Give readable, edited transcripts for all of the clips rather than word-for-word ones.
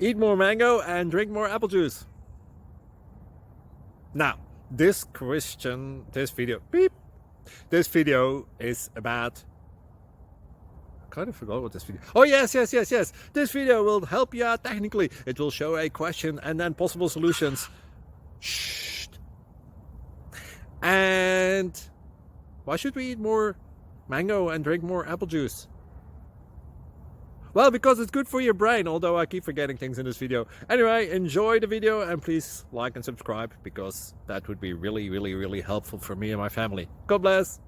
Eat more mango and drink more apple juice. Now, this video is about, I kind of forgot what this video. Oh, yes. This video will help you out technically. It will show a question and then possible solutions. Shh. And why should we eat more mango and drink more apple juice? Well, because it's good for your brain, although I keep forgetting things in this video. Anyway, enjoy the video and please like and subscribe, because that would be really helpful for me and my family. God bless!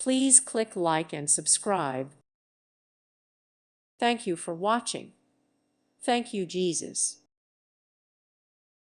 Please click like and subscribe. Thank you for watching. Thank you, Jesus.